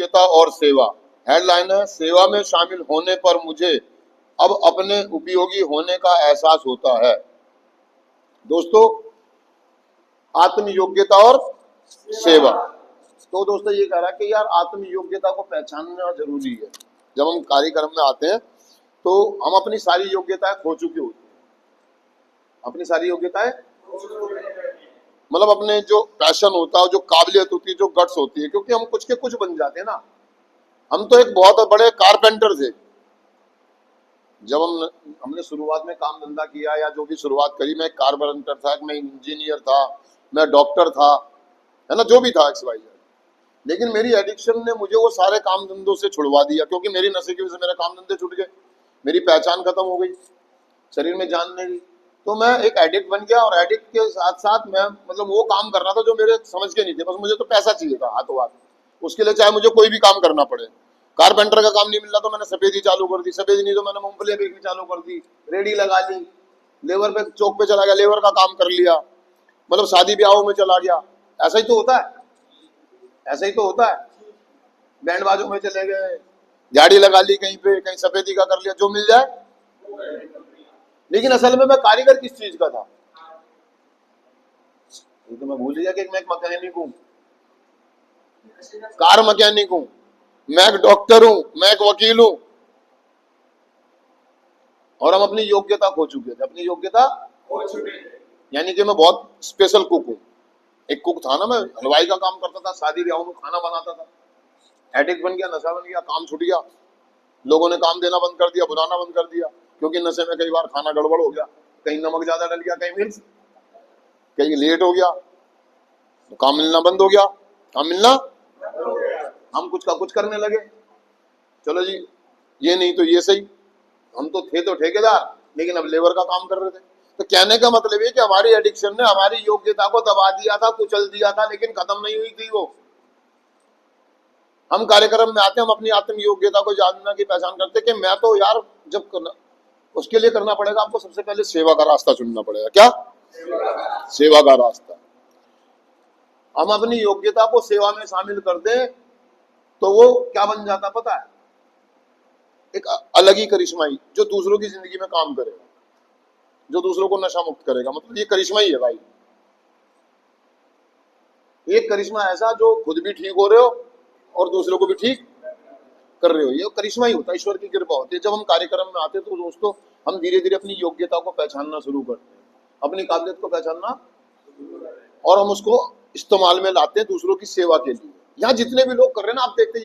योग्यता और सेवा। हेडलाइन है, सेवा में शामिल होने पर मुझे अब अपने उपयोगी होने का एहसास होता है। दोस्तों, आत्म योग्यता और सेवा। तो दोस्तों ये कह रहा है कि यार आत्म योग्यता को पहचानना जरूरी है। जब हम कार्यक्रम में आते हैं तो हम अपनी सारी योग्यताएं खो चुके होते हैं। अपनी सारी योग्यताएं मतलब अपने जो पैशन होता है, जो काबिलियत होती है, जो गट्स होती है, क्योंकि हम कुछ के कुछ बन जाते हैं ना। हम तो एक बहुत बड़े कारपेंटर थे जब हमने शुरुआत में काम धंधा किया या जो भी शुरुआत करी। मैं एक कारपेंटर था, मैं इंजीनियर था, मैं डॉक्टर था, है ना, जो भी था XYZ। लेकिन मेरी एडिक्शन ने मुझे वो सारे काम धंधों से छुड़वा दिया, क्योंकि मेरी नशे की वजह से मेरे काम धंधे छूट गए, मेरी पहचान खत्म हो गई, शरीर में जान नहीं रही। तो मैं एक एडिक्ट बन गया, और एडिक्ट के साथ साथ मैं मतलब वो काम कर रहा था जो मेरे समझ के नहीं थे। बस मुझे तो पैसा चाहिए था हाथों हाथ, उसके लिए चाहे मुझे कोई भी काम करना पड़े। कारपेंटर का काम नहीं मिल रहा तो मैंने सफेदी चालू कर दी, सफेदी नहीं तो मैंने मूंगफली बेचनी चालू कर दी, रेडी लगा ली, लेबर पे चौक पे चला गया, लेबर का काम कर लिया, मतलब शादी ब्याहों में चला गया। ऐसा ही तो होता है, ऐसा ही तो होता है। बैंड बाजों में चले गए, झाड़ी लगा ली कहीं पे, कहीं सफेदी का कर लिया, जो मिल जाए। लेकिन असल में मैं कारीगर किस चीज का था, ये तो मैं भूल गया कि मैं एक मैकेनिक हूँ, कार मैकेनिक हूँ, मैं एक डॉक्टर हूँ, मैं एक वकील हूँ। और हम अपनी योग्यता खो चुके थे, अपनी योग्यता खो चुके थे। यानी कि मैं बहुत स्पेशल कुक हूँ। एक कुक था ना, मैं हलवाई का काम करता था, शादी ब्याहों में खाना बनाता था। एडिक्ट बन गया, नशा बन गया, काम छूट गया, लोगों ने काम देना बंद कर दिया, बुलाना बंद कर दिया, क्योंकि नशे में कई बार खाना गड़बड़ हो गया, कहीं नमक ज्यादा डल गया, कहीं मिर्च, कहीं लेट हो गया, तो काम मिलना बंद हो गया, काम मिलना, हम कुछ का कुछ करने लगे। चलो जी, ये नहीं तो ये सही, हम तो थे तो ठेकेदार, लेकिन अब लेबर का काम कर रहे थे। तो कहने का मतलब ये कि हमारी एडिक्शन ने हमारी योग्यता को दबा दिया था, कुचल दिया था, लेकिन खत्म नहीं हुई थी वो। हम कार्यक्रम में आते हैं, हम अपनी आत्म योग्यता को जानना की पहचान करते कि मैं तो यार जब करना, उसके लिए करना पड़ेगा आपको सबसे पहले सेवा का रास्ता चुनना पड़ेगा। क्या? सेवा का रास्ता। हम अपनी योग्यता को सेवा में शामिल कर दें तो वो क्या बन जाता पता है? एक अलग ही करिश्माई, जो दूसरों की जिंदगी में काम करेगा, जो दूसरों को नशा मुक्त करेगा। मतलब ये करिश्मा ही है भाई, एक करिश्मा ऐसा जो खुद भी ठीक हो रहे हो और दूसरों को भी ठीक कर रहे हो, ये करिश्मा ही होता है, ईश्वर की कृपा होती है। जब हम कार्यक्रम में आते हैं तो दोस्तों हम धीरे धीरे अपनी योग्यता को पहचानना शुरू करते हैं, अपनी काबिलियत को पहचानना, और हम उसको इस्तेमाल में लाते हैं दूसरों की सेवा के लिए। यहाँ जितने भी लोग कर रहे हैं ना, आप देखते हैं